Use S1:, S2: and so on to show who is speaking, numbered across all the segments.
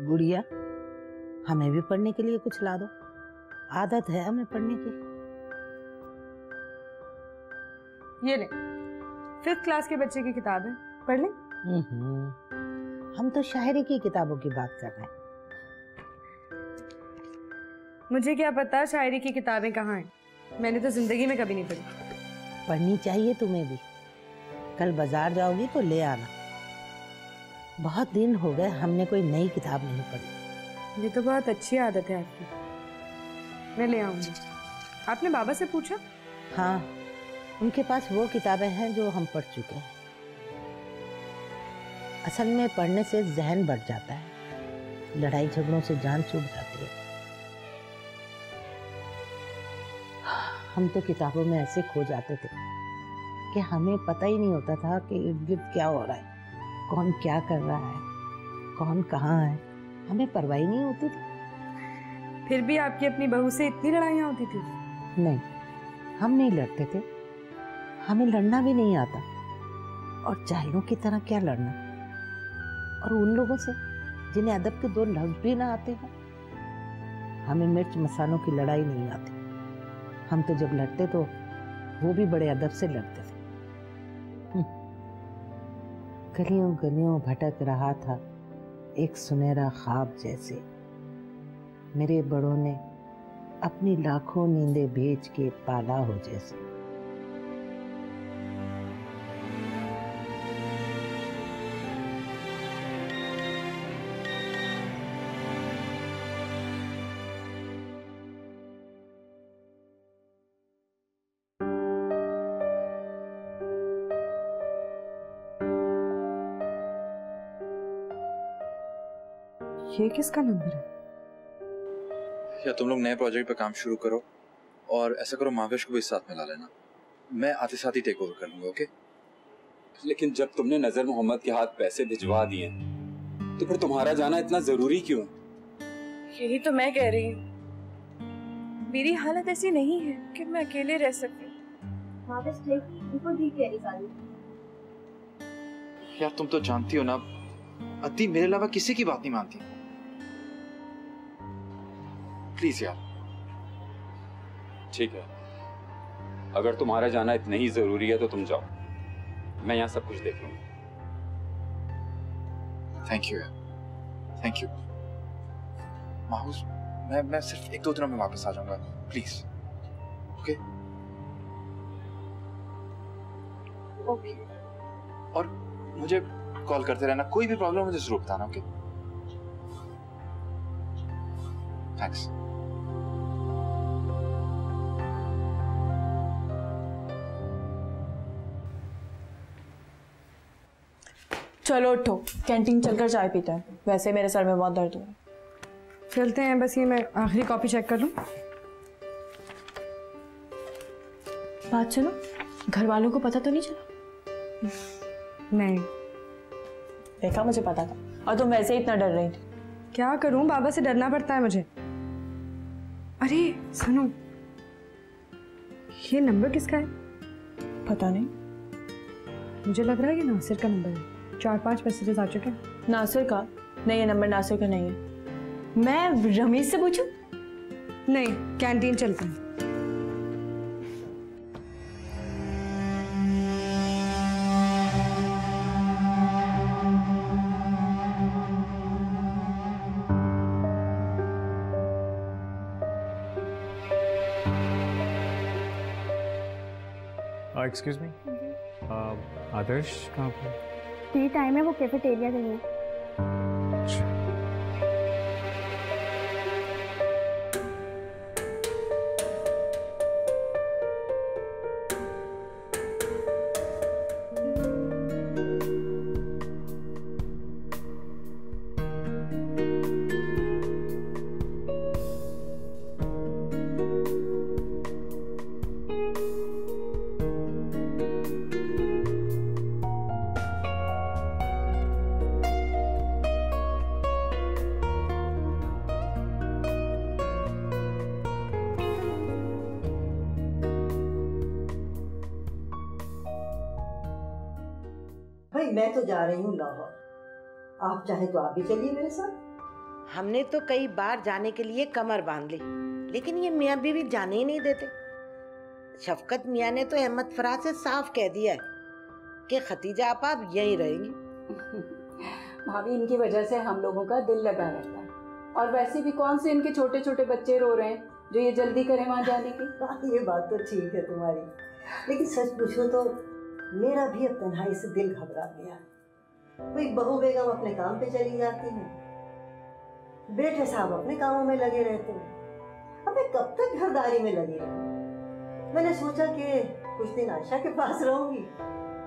S1: गुड़िया, हमें भी पढ़ने के लिए कुछ ला दो। आदत है हमें पढ़ने की।
S2: ये ले, 5th क्लास के बच्चे की किताब है, पढ़ ले।
S1: हम तो शायरी की किताबों की बात कर रहे हैं।
S2: मुझे क्या पता शायरी की किताबें कहाँ हैं, मैंने तो जिंदगी में कभी नहीं पढ़ी।
S1: पढ़नी चाहिए तुम्हें भी। कल बाजार जाओगी तो ले आना। बहुत दिन हो गए हमने कोई नई किताब नहीं पढ़ी।
S2: ये तो बहुत अच्छी आदत है आपकी, मैं ले आऊंगी। आपने बाबा से पूछा?
S1: हाँ, उनके पास वो किताबें हैं जो हम पढ़ चुके हैं। असल में पढ़ने से जहन बढ़ जाता है, लड़ाई झगड़ों से जान छूट जाती है। हम तो किताबों में ऐसे खो जाते थे कि हमें पता ही नहीं होता था कि इर्द गिर्द क्या हो रहा है, कौन क्या कर रहा है, कौन कहाँ है, हमें परवाह ही नहीं होती थी।
S2: फिर भी आपकी अपनी बहू से इतनी लड़ाइयाँ होती थी?
S1: नहीं, हम नहीं लड़ते थे, हमें लड़ना भी नहीं आता। और जाहिलों की तरह क्या लड़ना, और उन लोगों से जिन्हें अदब के 2 लफ्ज भी ना आते हैं। हमें मिर्च मसालों की लड़ाई नहीं आती। हम तो जब लड़ते तो वो भी बड़े अदब से लड़ते थे। गलियों गलियों भटक रहा था एक सुनहरा ख्वाब जैसे, मेरे बड़ों ने अपनी लाखों नींदें बेच के पाला हो जैसे।
S2: ये किसका नंबर है?
S3: या तुम लोग नए प्रोजेक्ट पे काम शुरू करो, और ऐसा करो महावेश को भी साथ में ला लेना। मैं आते साथ ही टेक ओवर कर लूंगा। ओके?
S4: लेकिन जब तुमने नजर मोहम्मद के हाथ पैसे भिजवा दिए तो फिर तुम्हारा जाना इतना जरूरी क्यों?
S5: यही तो मैं कह रही हूँ, मेरी हालत ऐसी नहीं है कि मैं अकेले रह सकूं।
S3: यार तुम तो जानती हो ना, अति मेरे अलावा किसी की बात नहीं मानती। प्लीज यार।
S4: ठीक है, अगर तुम्हारा जाना इतना ही जरूरी है तो तुम जाओ, मैं यहाँ सब कुछ देख लूंगा।
S3: थैंक यू यार, थैंक यू। माहूस, मैं सिर्फ 1-2 दिनों में वापस आ जाऊंगा, प्लीज। ओके?
S5: ओके।
S3: और मुझे कॉल करते रहना, कोई भी प्रॉब्लम मुझे जरूर बताना। ओके? थैंक्स।
S5: चलो उठो, कैंटीन चलकर चाय पीते हैं। वैसे मेरे सर में बहुत दर्द हो रहा है।
S2: चलते हैं, बस ये मैं आखिरी कॉपी चेक कर लूं।
S5: बात सुनो, घर वालों को पता तो नहीं चला?
S2: नहीं।
S5: देखा, मुझे पता था। और तुम वैसे ही इतना डर रही थी।
S2: क्या करूं, बाबा से डरना पड़ता है मुझे। अरे सुनो, ये नंबर किसका है?
S5: पता नहीं,
S2: मुझे लग रहा है ये नासिर का नंबर है। 4-5 मैसेजेस आ चुके हैं।
S5: नासिर का नहीं, ये नंबर नासिर का नहीं है। मैं रमेश से पूछूं?
S2: नहीं, कैंटीन चलते हैं।
S6: एक्सक्यूज मी, आदर्श कहाँ पर?
S7: टी टाइम है, वो कैफेटेरिया गई है।
S8: भाई मैं तो जा रही हूँ लाहौर, आप चाहे तो आप भी चलिए मेरे साथ।
S1: हमने तो कई बार जाने के लिए कमर बांध ली, लेकिन ये मियाँ बीवी जाने ही नहीं देते। शफकत मियाँ ने तो अहमद फराज से साफ कह दिया है कि खतीजा आप यहीं रहेंगी।
S9: भाभी, इनकी वजह से हम लोगों का दिल लगा रहता है, और वैसे भी कौन से इनके छोटे छोटे बच्चे रो रहे हैं जो ये जल्दी करें वहाँ जाने की।
S8: ये बात तो ठीक है तुम्हारी, लेकिन सच पूछो तो मेरा भी अब तन्हाई से दिल घबरा गया। कोई बहू बेगम अपने काम पे चली जाती है, बेटे साहब अपने कामों में लगे रहते हैं। अब मैं कब तक घरदारी में लगी रहूं? मैंने सोचा कि कुछ दिन आयशा के पास रहूंगी,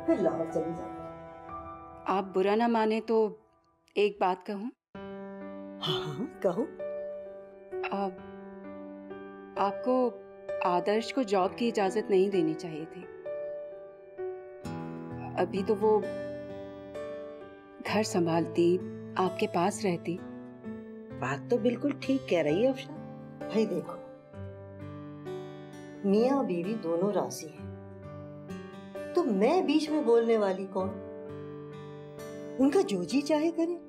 S8: फिर लाहौर चली जाऊंगी।
S9: आप बुरा ना माने तो एक बात कहूँ?
S8: हाँ कहो।
S9: आपको आदर्श को जॉब की इजाजत नहीं देनी चाहिए थी। अभी तो वो घर संभालती, आपके पास रहती।
S1: बात तो बिल्कुल ठीक कह रही है अफशा।
S8: भाई देखो, मियाँ बीवी दोनों राजी हैं, तो मैं बीच में बोलने वाली कौन? उनका जो जी चाहे करे।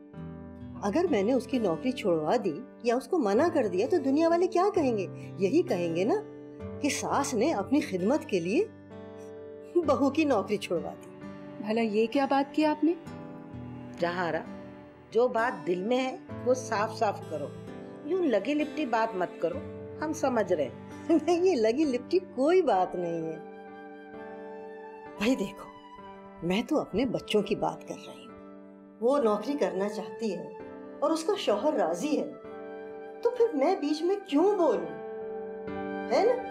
S8: अगर मैंने उसकी नौकरी छुड़वा दी या उसको मना कर दिया तो दुनिया वाले क्या कहेंगे? यही कहेंगे ना कि सास ने अपनी खिदमत के लिए बहू की नौकरी छुड़वा दी।
S9: भला ये क्या बात की आपने?
S1: जहारा, जो बात दिल में है वो साफ साफ करो, यूं लगी लिपटी बात मत करो। हम समझ रहे हैं।
S8: नहीं, ये लगी लिपटी कोई बात नहीं है। भाई देखो, मैं तो अपने बच्चों की बात कर रही हूँ। वो नौकरी करना चाहती है और उसका शौहर राजी है, तो फिर मैं बीच में क्यों बोलूं? है ना?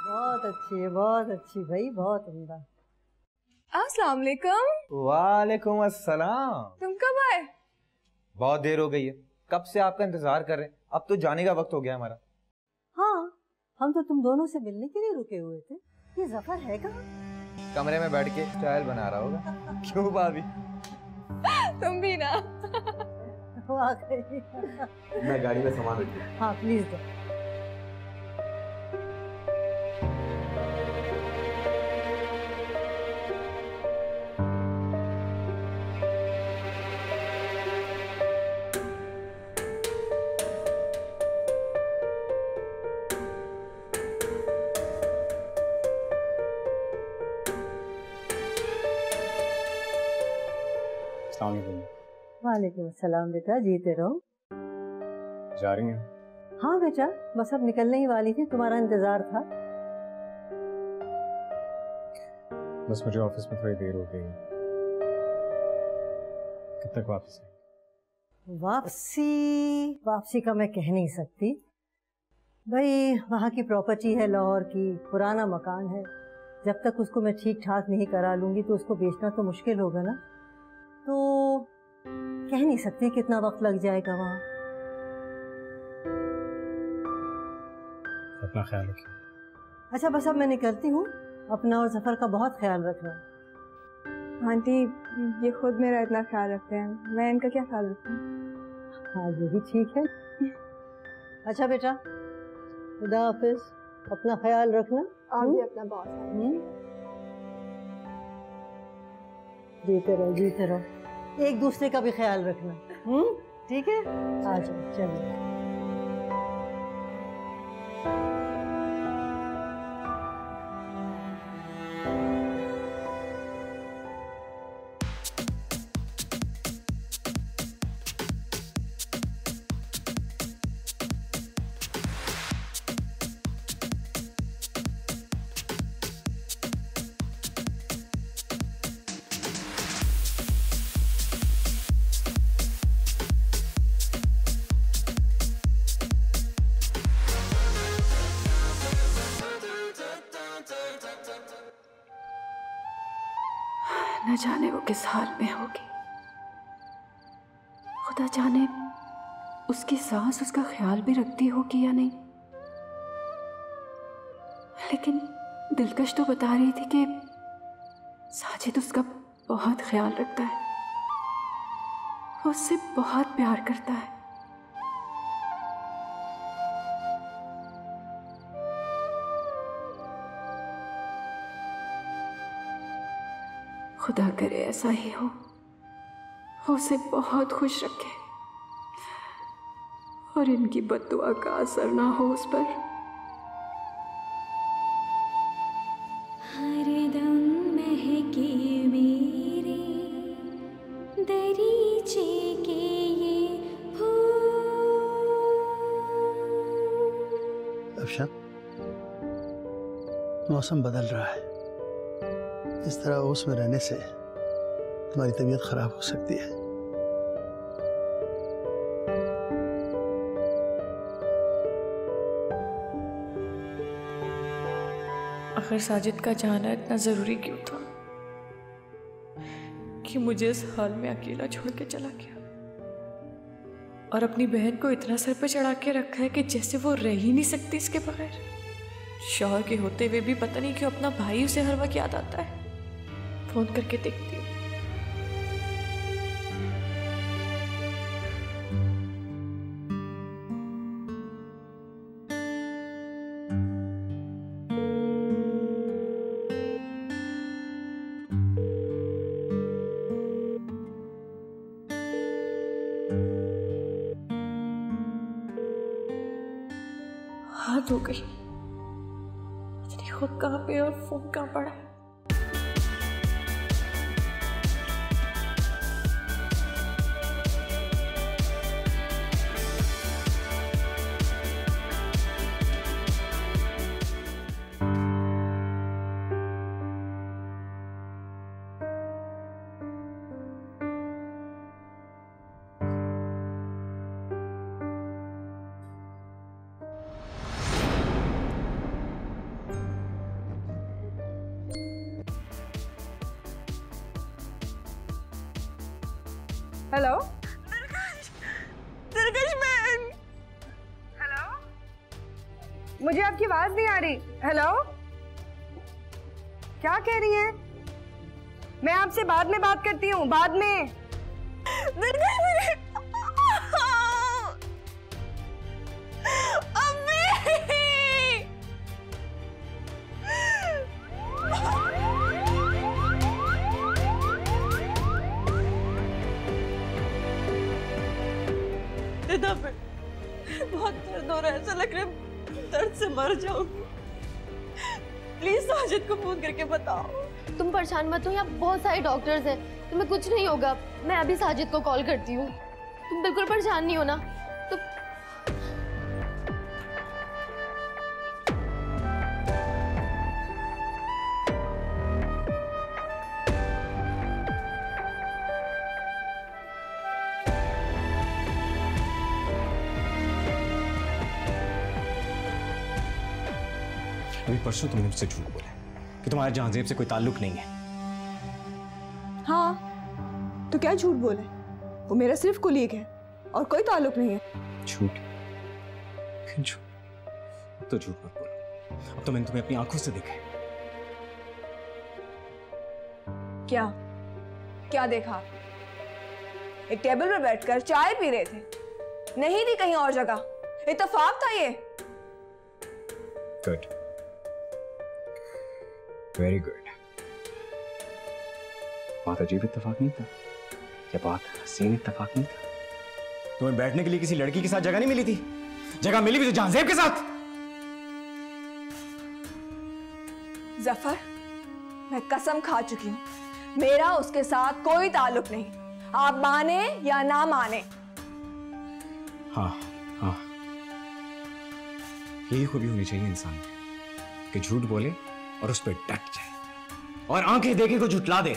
S8: बहुत अच्छी भाई, बहुत उम्दा।
S5: अस्सलाम वालेकुम।
S6: वालेकुम अस्सलाम।
S5: तुम कब आए?
S6: बहुत देर हो गई है, कब से आपका इंतजार कर रहे हैं। अब तो जाने का वक्त हो गया हमारा।
S8: हाँ, हम तो तुम दोनों से मिलने के लिए रुके हुए थे। ये जफर है कहाँ?
S6: कमरे में बैठ के चाय बना रहा होगा। क्यों भाभी?
S5: तुम भी ना।
S8: वाकई।
S6: मैं गाड़ी में सामान रखूं।
S8: हाँ प्लीज दो। वालेकुम सलाम बेटा, जीते रहो।
S6: जा रही हैं?
S8: हाँ बेटा, बस अब निकलने ही वाली थी, तुम्हारा इंतजार था।
S6: बस मुझे ऑफिस में थोड़ी देर हो गई। कब तक वापस आएंगे?
S8: वापसी का मैं कह नहीं सकती भाई। वहाँ की प्रॉपर्टी है लाहौर की, पुराना मकान है। जब तक उसको मैं ठीक ठाक नहीं करा लूंगी तो उसको बेचना तो मुश्किल होगा ना। तो कह नहीं सकती कितना वक्त लग जाएगा वहाँ।
S6: अपना ख्याल रखिए।
S8: अच्छा बस अब मैं निकलती हूँ, अपना और सफर का बहुत ख्याल रखना।
S2: आंटी, ये खुद मेरा इतना ख्याल रखते हैं, मैं इनका क्या ख्याल रखूं?
S8: हाँ ये भी ठीक है। अच्छा बेटा, खुदा हाफिज, अपना ख्याल रखना।
S2: आप भी अपना बहुत
S8: जीते रहो, एक दूसरे का भी ख्याल रखना। ठीक है, आ जाओ, चलिए।
S9: न जाने वो किस हाल में होगी। खुदा जाने उसकी सास उसका ख्याल भी रखती होगी या नहीं। लेकिन दिलकश तो बता रही थी कि साजिद उसका बहुत ख्याल रखता है, वो उससे बहुत प्यार करता है। खुदा करे ऐसा ही हो, वो उसे बहुत खुश रखे और इनकी बद्दुआ का असर ना हो उस पर।
S10: हरदम महके मेरे दरीचे के ये फूल।
S11: अफशान, मौसम बदल रहा है, इस तरह ओस में रहने से तुम्हारी तबीयत खराब हो सकती है।
S5: आखिर साजिद का जाना इतना जरूरी क्यों था कि मुझे इस हाल में अकेला छोड़ के चला गया और अपनी बहन को इतना सर पे चढ़ा के रखा है कि जैसे वो रह ही नहीं सकती इसके बगैर। शौहर के होते हुए भी पता नहीं क्यों अपना भाई उसे हर वक्त याद आता है। फोन करके देखती हूँ। हाथ हो गई, पता नहीं खुद कहाँ पे और फोन कहाँ पड़ा है।
S2: हेलो
S5: दिलकश बहन,
S2: हेलो, मुझे आपकी आवाज नहीं आ रही। हेलो, क्या कह रही हैं? मैं आपसे बाद में बात करती हूँ, बाद में।
S5: बहुत दर्द हो रहा है, ऐसा लग रहा है दर्द से मर जाऊंगी। प्लीज साजिद को फोन करके बताओ।
S12: तुम परेशान मत हो, यहाँ बहुत सारे डॉक्टर्स हैं, तुम्हें कुछ नहीं होगा। मैं अभी साजिद को कॉल करती हूँ, तुम बिल्कुल परेशान नहीं होना। तो
S13: अभी परसों तुमने मुझसे झूठ बोला कि तुम्हारे जहांजेब से कोई ताल्लुक नहीं है।
S2: हाँ, तो क्या झूठ बोले? वो मेरा सिर्फ कुलीग है और कोई ताल्लुक नहीं है।
S13: झूठ? फिर झूठ? अब तो झूठ मत बोलो, अब तो मैंने तुम्हें अपनी आंखों से देखा है।
S5: क्या क्या देखा? एक टेबल पर बैठकर चाय पी रहे थे, नहीं थी कहीं और जगह। इत्तेफाक था ये।
S13: Good, very good. बहुत अजीब इत्तेफाक नहीं था, या बहुत हसीन इत्तेफाक नहीं था? तुम्हें बैठने के लिए किसी लड़की के साथ जगह नहीं मिली थी? जगह मिली भी तो जहांजेब के साथ।
S5: जफर, मैं कसम खा चुकी हूँ, मेरा उसके साथ कोई ताल्लुक नहीं। आप माने या ना माने।
S13: हाँ हाँ, यही खूबी होनी चाहिए इंसान में कि झूठ बोले और उस पर डट जाए और आंखें देखे को झुठला दे।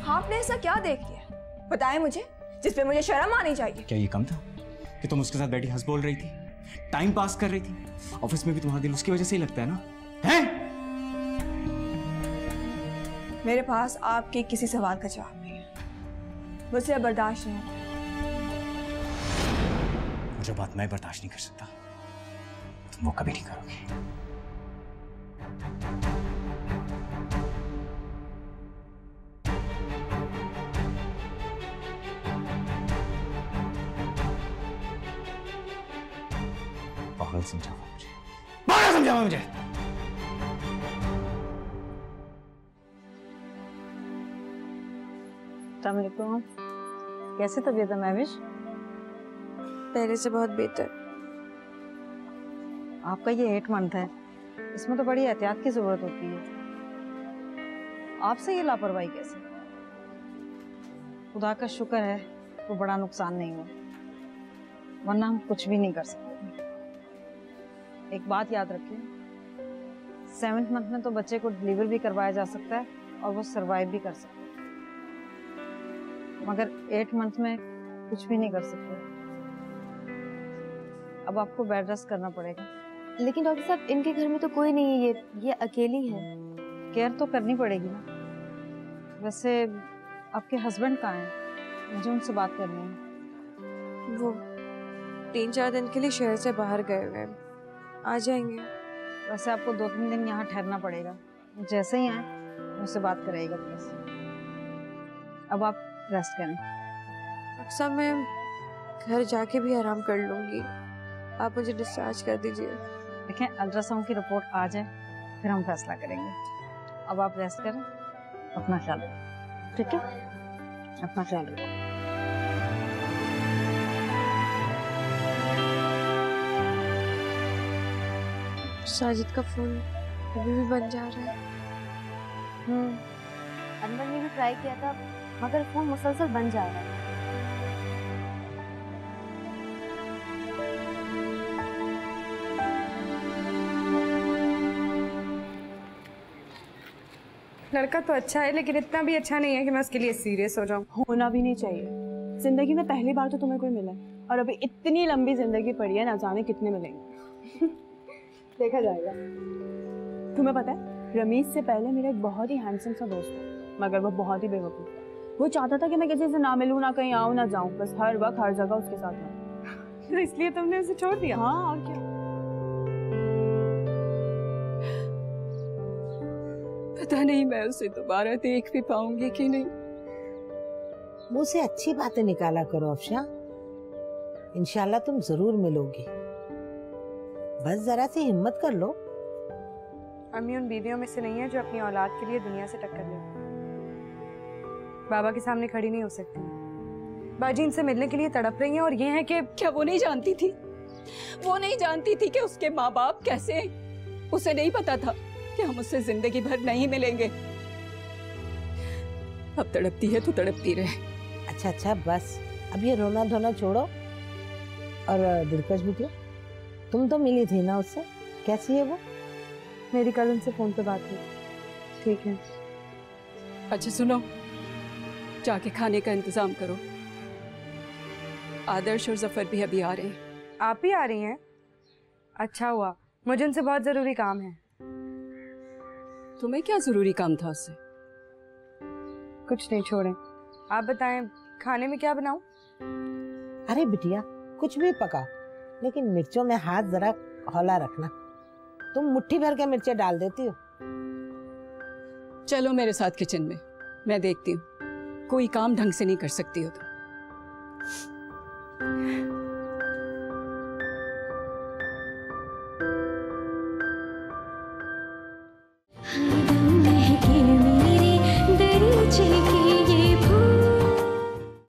S5: आपने ऐसा क्या देख लिया, बताएं मुझे, जिस पे मुझे शर्म आनी चाहिए?
S13: क्या ये कम था कि तुम उसके साथ बैठी हंस बोल रही थी, टाइम पास कर रही थी? ऑफिस में भी तुम्हारा दिल उसकी वजह से ही लगता है ना? हैं?
S5: मेरे पास आपके किसी सवाल का जवाब नहीं है, मुझसे बर्दाश्त नहीं।
S13: जो बात मैं बर्दाश्त नहीं कर सकता, तुम वो कभी नहीं करोगे। पागल समझावा मुझे, पागल समझावा मुझे।
S14: अस्सलाम वालेकुम। कैसे तबीयत है महविश?
S5: पहले से बहुत बेहतर।
S14: आपका ये 8 मंथ है, इसमें तो बड़ी एहतियात की जरूरत होती है। आपसे ये लापरवाही कैसे? खुदा का शुक्र है तो बड़ा नुकसान नहीं हुआ, वरना हम कुछ भी नहीं कर सकते। एक बात याद रखिए, 7th मंथ में तो बच्चे को डिलीवर भी करवाया जा सकता है और वो सरवाइव भी कर सकता है, मगर 8 मंथ में कुछ भी नहीं कर सकते। अब आपको बेड रेस्ट करना पड़ेगा।
S12: लेकिन डॉक्टर साहब, इनके घर में तो कोई नहीं है, ये अकेली है।
S14: केयर तो करनी पड़ेगी ना। वैसे आपके हस्बैंड कहाँ हैं? मुझे उनसे बात करनी है।
S5: वो 3-4 दिन के लिए शहर से बाहर गए हुए हैं, आ जाएंगे।
S14: वैसे आपको 2-3 दिन यहाँ ठहरना पड़ेगा। जैसे ही आए मुझसे बात कराइएगा प्लीज। अब आप रेस्ट करें।
S5: अक्सर मैं घर जाके भी आराम कर लूंगी, आप मुझे डिस्चार्ज कर दीजिए।
S14: देखें, अल्ट्रासाउंड की रिपोर्ट आ जाए फिर हम फैसला करेंगे। अब आप रेस्ट करें, अपना ख्याल रखें। ठीक है, अपना ख्याल रखें।
S5: साजिद का फोन अभी भी बन जा रहा है।
S12: अनवर ने भी ट्राई किया था, मगर फोन मुसलसल बन जा रहा है।
S2: लड़का तो अच्छा है, लेकिन इतना भी अच्छा नहीं है कि मैं उसके लिए सीरियस हो जाऊं।
S15: होना भी नहीं चाहिए। जिंदगी में पहली बार तो तुम्हें कोई मिला और अभी इतनी लंबी जिंदगी पड़ी है, ना जाने कितने मिलेंगे। देखा जाएगा। तुम्हें पता है, रमीज से पहले मेरा एक बहुत ही हैंडसम सा दोस्त था, मगर वो बहुत ही बेवकूफ था। वो चाहता था कि मैं किसी से ना मिलूं, ना कहीं आऊं, ना जाऊं, बस हर वक्त हर जगह उसके साथ रहूं।
S2: तो इसलिए तुमने उसे छोड़ दिया?
S15: हाँ, और क्या।
S9: पता नहीं मैं उसे दोबारा देख भी पाऊंगी कि नहीं।
S1: मुंह से अच्छी बातें निकाला करो अफशा, इंशाल्लाह तुम जरूर मिलोगी। बस जरा सी हिम्मत कर लो।
S2: अम्मी उन बीवियों में से नहीं है जो अपनी औलाद के लिए दुनिया से टक्कर ले। बाबा के सामने खड़ी नहीं हो सकती। बाजी इनसे मिलने के लिए तड़प रही हैं, और ये है कि
S9: क्या वो नहीं जानती थी? वो नहीं जानती थी कि उसके माँ बाप कैसे हैं? उसे नहीं पता था कि हम उससे जिंदगी भर नहीं मिलेंगे। अब तड़पती है तो तड़पती रहे।
S1: अच्छा बस, अब ये रोना धोना छोड़ो। और दिलकश बिटिया, तुम तो मिली थी ना उससे, कैसी है वो?
S2: मेरी कल उनसे फोन पे बात हुई, ठीक है।
S9: अच्छा सुनो, जाके खाने का इंतजाम करो। आदर्श और जफर भी अभी आ रहे हैं।
S2: आप ही आ रही हैं? अच्छा हुआ, मुझे उनसे बहुत जरूरी काम है।
S9: तुम्हें क्या जरूरी काम था उससे?
S2: कुछ नहीं, छोड़ें। आप बताएं खाने में क्या बनाऊं?
S1: अरे बिटिया, कुछ भी पका, लेकिन मिर्चों में हाथ जरा हौला रखना। तुम मुट्ठी भर के मिर्चें डाल देती हो।
S9: चलो मेरे साथ किचन में, मैं देखती हूँ। कोई काम ढंग से नहीं कर सकती हो तुम।